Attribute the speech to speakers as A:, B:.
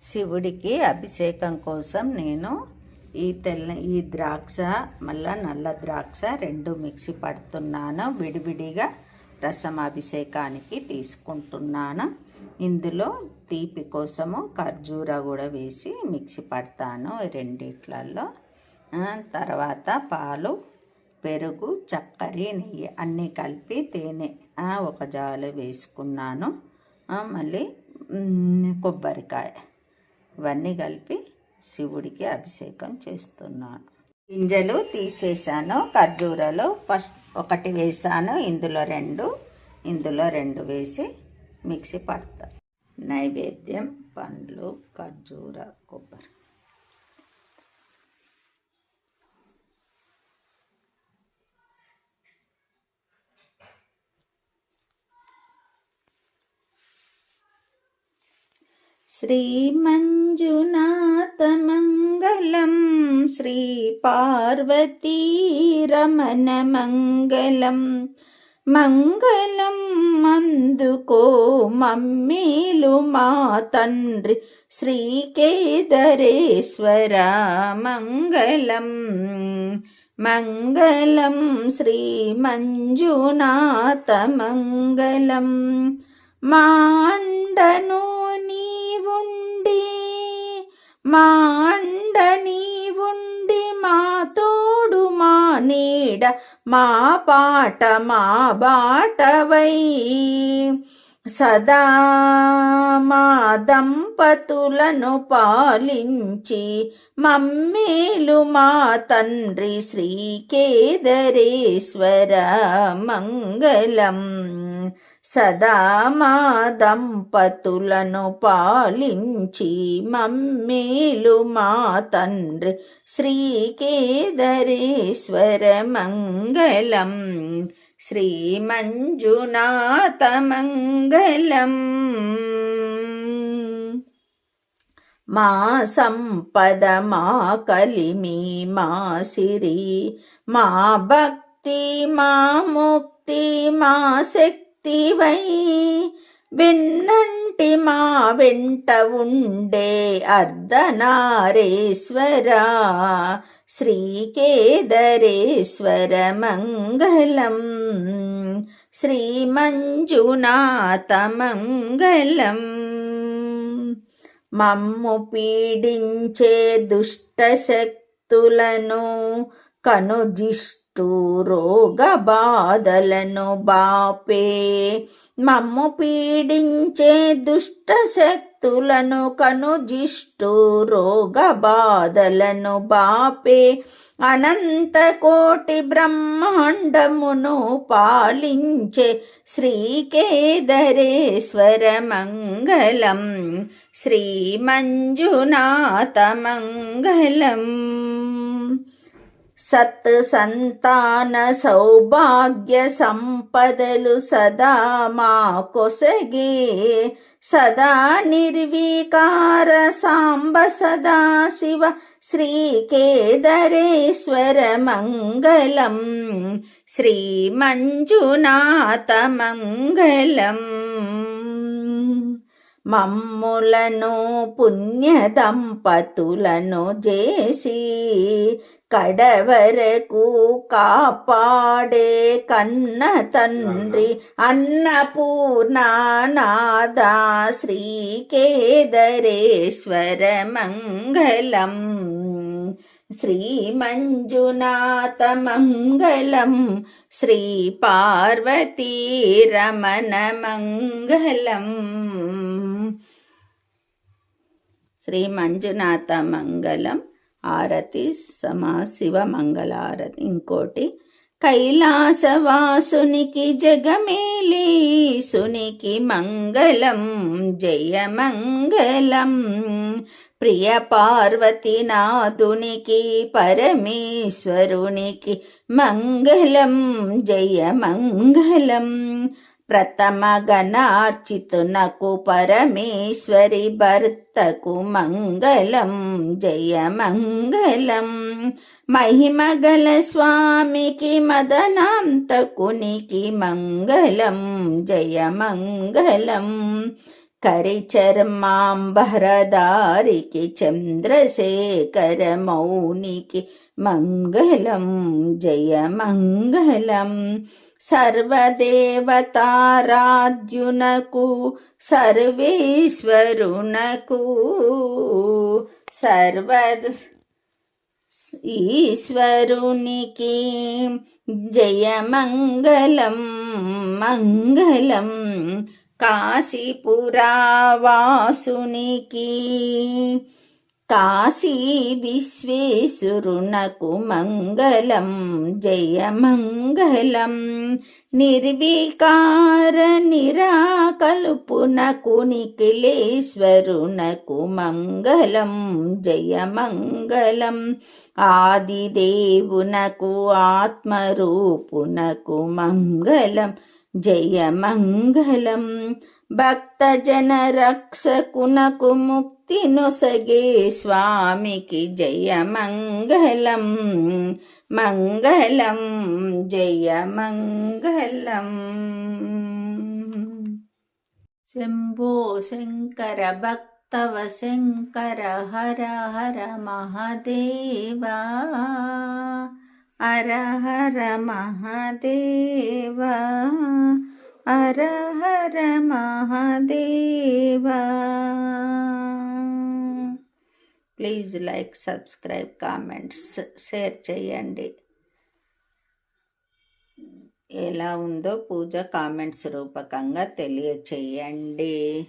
A: శివుడికి అభిషేకం కోసం నేను ఈ ద్రాక్ష మళ్ళా నల్ల ద్రాక్ష రెండు మిక్సీ పడుతున్నాను. విడివిడిగా రసం అభిషేకానికి తీసుకుంటున్నాను. ఇందులో తీపి కోసము ఖర్జూర కూడా వేసి మిక్సీ పడతాను రెండిట్లలో. తర్వాత పాలు, పెరుగు, చక్కెర, నెయ్యి అన్నీ కలిపి తేనె ఒక జాలు వేసుకున్నాను. మళ్ళీ కొబ్బరికాయ ఇవన్నీ కలిపి శివుడికి అభిషేకం చేస్తున్నాను. గింజలు తీసేసాను. ఖర్జూరలో ఫస్ట్ ఒకటి వేసాను, ఇందులో రెండు వేసి మిక్సీ పడతాను. నైవేద్యం పండ్లు, ఖర్జూర, కొబ్బరి. శ్రీ మంజునాథ మంగళం, శ్రీ పార్వతీ రమణ మంగళం. మంగళం అందుకో మమ్మేలు మా తండ్రి శ్రీ కేదారేశ్వర. మంగళం మంగళం శ్రీ మంజునాథ మంగళం. మా అండను నీవుండి మా తోడు మా నీడ మా పాట మా బాటవై సదా మా దంపతులను పాలించి మమ్మేలు మా తండ్రి శ్రీ కేదారేశ్వర. మంగళం సదా మా దంపతులను పాలించి మమ్మేలు మా తండ్రి శ్రీ కేదారేశ్వర. మంగళం శ్రీ మంజునాథ మంగళం. మా సంపద మా కలిమి మా సిరి మా భక్తి మా ముక్తి మా శక్తివై వెన్నంటి మా వెంట ఉండే అర్ధనారీశ్వర శ్రీ కేదారేశ్వర. మంగళం శ్రీ మంజునాథ మంగళం. మమ్ము పీడించే దుష్ట శక్తులను కనుజిష్టు రోగ బాధలను బాపే. మమ్ము పీడించే దుష్ట శక్తులను కనుజిష్టు రోగ బాధలను బాపే. అనంత కోటి బ్రహ్మాండమును పాలించే శ్రీ కేదారేశ్వర. మంగళం శ్రీ మంజునాథ మంగళం. సత్ సంతాన సౌభాగ్య సంపదలు సదా మా కొసగే. సదా నిర్వికార సాంబ సదా శివ శ్రీ కేదారేశ్వర. మంగళం శ్రీ మంజునాథ మంగళం. మమ్ములను పుణ్య దంపతులను చేసి కడవరకు కాపాడే కన్న తండ్రి అన్నపూర్ణానాథ శ్రీ కేదారేశ్వర. మంగళం శ్రీ మంజునాథ మంగళం. శ్రీ పార్వతీ రమణ మంగళం. శ్రీ మంజునాథ మంగళం. ఆరతి శివ మంగళారతి. ఇంకోటి కైలాసవాసునికి జగమేలీసునికి మంగళం జయ మంగళం. ప్రియ పార్వతీనాథునికి పరమేశ్వరునికి మంగళం జయ మంగళం. ప్రథమ గణార్చితునకు పరమేశ్వరి భర్తకు మంగళం జయ మంగళం. మహిమగల స్వామికి మదనాంతకునికి మంగళం జయ మంగళం. కరిచర్మాంబరధారికి చంద్రశేఖర మౌనికి మంగళం జయ మంగళం. సర్వదేవతారాధ్యునకు సర్వేశ్వరునకు ఈశ్వరునికి జయమంగళం మంగళం. కాశీపురావాసునికి కాశీ విశ్వేశ్వరునకు మంగళం జయమంగళం. నిర్వికార నిరాకల్పునకు నిఖిలేశ్వరునకు మంగళం జయమంగళం. ఆదిదేవునకు ఆత్మరూపునకు మంగళం జయమంగళం. భక్తజన రక్షకునకు ముక్తి నొసగే స్వామికి జయమంగళం మంగళం జయమంగళం. శంభో శంకర భక్తవ Shankara Hara Hara Mahadeva Hara Hara Mahadeva Hara Hara Mahadeva. Please like, subscribe, comments, share చేయండి. ఎలా ఉందో పూజ కామెంట్స్ రూపకంగా తెలియచేయండి.